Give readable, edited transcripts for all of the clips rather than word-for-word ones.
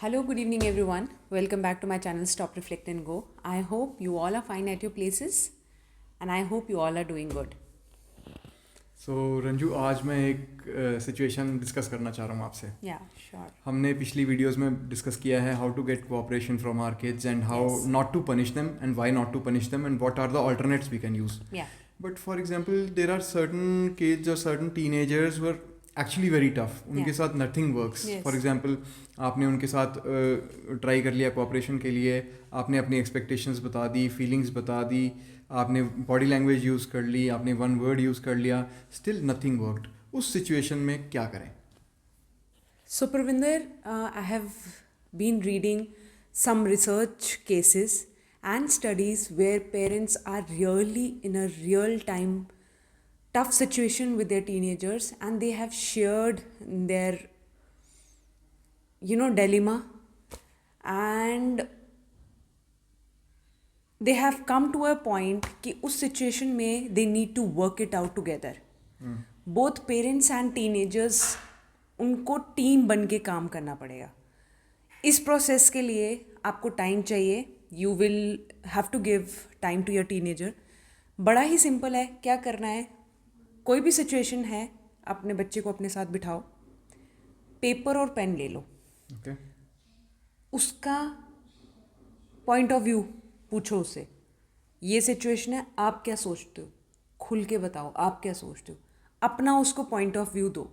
Hello, good evening, everyone. Welcome back to my channel Stop, Reflect, and Go. I hope you all are fine at your places and I hope you all are doing good. Ranju आज मैं एक situation discuss करना चाह रहा हूँ आपसे। Yeah, sure. हमने पिछली वीडियोस में डिस्कस किया है how to get cooperation from our kids and how Yes. Not to punish them and why not to punish them and what are the alternates we can use. Yeah. But for example there are certain kids और certain teenagers were actually very tough, उनके Yeah. साथ nothing works. Yes. For example आपने उनके साथ try कर लिया cooperation के लिए, आपने अपनी एक्सपेक्टेशंस बता दी, फीलिंग्स बता दी, आपने बॉडी लैंग्वेज यूज़ कर ली, आपने वन वर्ड यूज़ कर लिया, स्टिल नथिंग वर्कड। उस सिचुएशन में क्या करें? So, Pravinder, I have been reading some research cases and studies where parents are really in a real time tough situation with their teenagers and they have shared their dilemma, and they have come to a point कि उस situation में they need to work it out together. Both parents and teenagers, उनको team बन के काम करना पड़ेगा। इस प्रोसेस के लिए आपको टाइम चाहिए। You will have to give time to your teenager. बड़ा ही सिंपल है, क्या करना है, कोई भी सिचुएशन है, अपने बच्चे को अपने साथ बिठाओ, पेपर और पेन ले लो, ओके उसका पॉइंट ऑफ व्यू पूछो उससे, ये सिचुएशन है, आप क्या सोचते हो, खुल के बताओ आप क्या सोचते हो, अपना उसको पॉइंट ऑफ व्यू दो।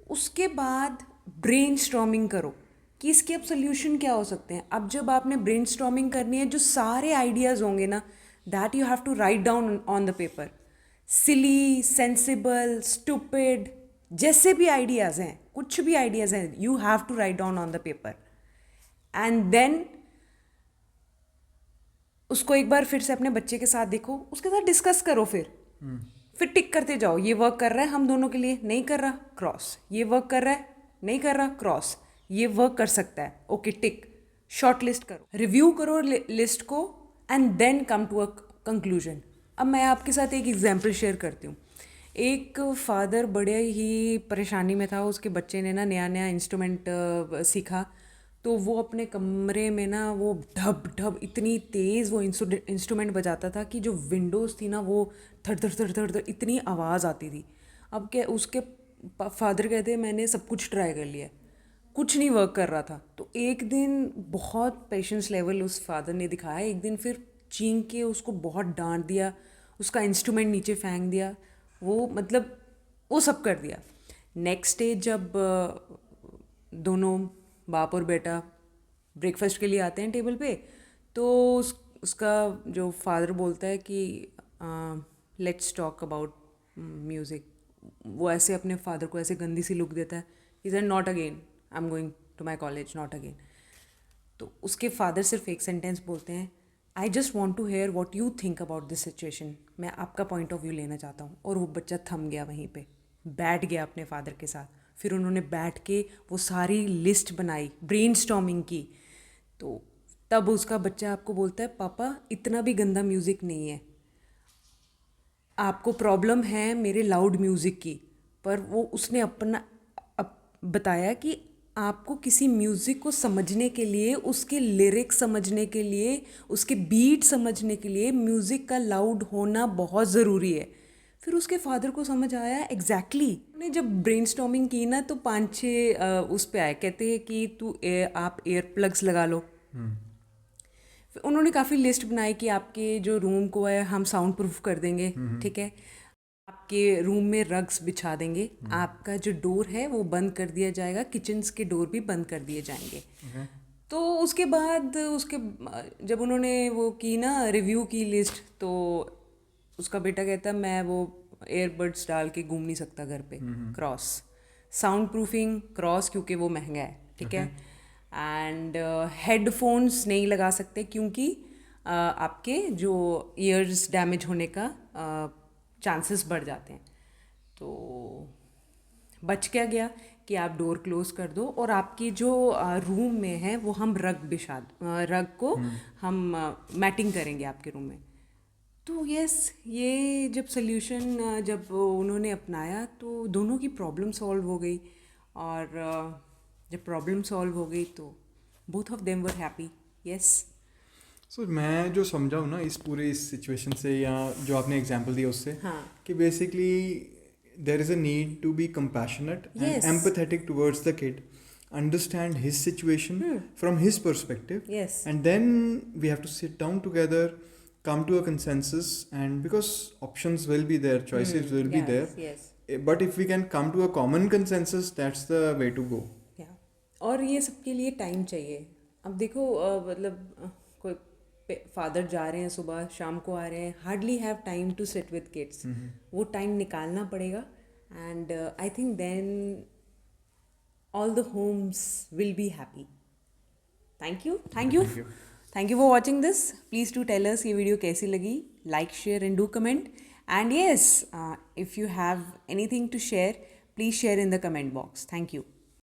उसके बाद ब्रेन स्टॉर्मिंग करो कि इसके अब सोल्यूशन क्या हो सकते हैं। अब जब आपने ब्रेन स्टॉर्मिंग करनी है, जो सारे आइडियाज़ होंगे ना, that you have to write down on the paper. Silly, sensible, stupid, जैसे भी आइडियाज़ हैं, कुछ भी आइडियाज़ हैं, you have to write down on the paper and then उसको एक बार फिर से अपने बच्चे के साथ देखो, उसके साथ डिस्कस करो, फिर टिक करते जाओ। ये वर्क कर रहा है हम दोनों के लिए, नहीं कर रहा, क्रॉस। ये वर्क कर रहा है, नहीं कर रहा, क्रॉस। ये वर्क कर सकता है, ओके, टिक। शॉर्ट लिस्ट करो, रिव्यू करो लिस्ट को and then come to a conclusion. अब मैं आपके साथ एक एग्जाम्पल शेयर करती हूँ। एक फादर बड़े ही परेशानी में था, उसके बच्चे ने ना नया नया इंस्ट्रूमेंट सीखा, तो वो अपने कमरे में ना वो ढब ढब इतनी तेज़ वो इंस्ट्रूमेंट बजाता था कि जो विंडोज़ थी ना वो थर थर थर थर थर इतनी आवाज़ आती थी। अब क्या, उसके फादर कहते मैंने सब कुछ ट्राई कर लिया, कुछ नहीं वर्क कर रहा था। तो एक दिन बहुत पेशेंस लेवल उस फादर ने दिखाया, एक दिन फिर चींक के उसको बहुत डांट दिया, उसका इंस्ट्रूमेंट नीचे फेंक दिया, वो मतलब वो सब कर दिया। नेक्स्ट डे जब दोनों बाप और बेटा ब्रेकफास्ट के लिए आते हैं टेबल पे, तो उसका जो फादर बोलता है कि लेट्स टॉक अबाउट म्यूज़िक। वो ऐसे अपने फादर को ऐसे गंदी सी लुक देता है, he said not again, I am going to my college, not again. तो उसके फादर सिर्फ एक सेंटेंस बोलते हैं, I just want to hear what you think about this situation, मैं आपका पॉइंट ऑफ व्यू लेना चाहता हूँ। और वो बच्चा थम गया, वहीं पे बैठ गया अपने फादर के साथ। फिर उन्होंने बैठ के वो सारी लिस्ट बनाई, ब्रेन स्टॉर्मिंग की। तो तब उसका बच्चा आपको बोलता है, पापा इतना भी गंदा म्यूज़िक नहीं है, आपको प्रॉब्लम है मेरे लाउड म्यूज़िक की। पर वो उसने अपना बताया कि आपको किसी म्यूज़िक को समझने के लिए, उसके लिरिक्स समझने के लिए, उसके बीट समझने के लिए म्यूज़िक का लाउड होना बहुत ज़रूरी है। फिर उसके फादर को समझ आया एग्जैक्टली। उन्होंने जब ब्रेनस्टॉर्मिंग की ना, तो 5-6 उस पे आए, कहते हैं कि आप एयर प्लग्स लगा लो। फिर उन्होंने काफ़ी लिस्ट बनाई कि आपके जो रूम को है हम साउंड प्रूफ कर देंगे, ठीक है, आपके रूम में रग्स बिछा देंगे, आपका जो डोर है वो बंद कर दिया जाएगा, किचन्स के डोर भी बंद कर दिए जाएंगे। तो उसके बाद जब उन्होंने वो की ना, रिव्यू की लिस्ट, तो उसका बेटा कहता मैं वो एयरबड्स डाल के घूम नहीं सकता घर पे, क्रॉस। साउंड प्रूफिंग क्रॉस, क्योंकि वो महंगा है, ठीक है। एंड हेडफोन्स नहीं लगा सकते क्योंकि आपके जो ईयर्स डैमेज होने का चांसेस बढ़ जाते हैं। तो बच क्या गया कि आप डोर क्लोज कर दो, और आपकी जो रूम में है वो हम रग को हम मैटिंग करेंगे आपके रूम में। तो यस, ये जब सोल्यूशन जब उन्होंने अपनाया तो दोनों की प्रॉब्लम सॉल्व हो गई। और जब प्रॉब्लम सॉल्व हो गई तो both of them were happy. Yes. सो मैं जो समझा हूँ ना इस पूरे इस सिचुएशन से या जो आपने एग्जांपल दिया उससे हाँ. कि basically there is a need to be compassionate and Yes. Empathetic towards the kid, understand his situation from his perspective, Yes. and then we have to sit down together, come to a consensus, and because options will be there, choices will be there, Yes. but if we can come to a common consensus, that's the way to go. Yeah. और ये सबके लिए time चाहिए. अब देखो मतलब कोई father जा रहे हैं सुबह शाम को आ रहे हैं, hardly have time to sit with kids. वो टाइम निकालना पड़ेगा. And I think then all the homes will be happy. Thank you. Thank you. Thank you for watching this. Please do tell us ये video कैसी लगी. Like, share and do comment. And yes, if you have anything to share, please share in the comment box. Thank you.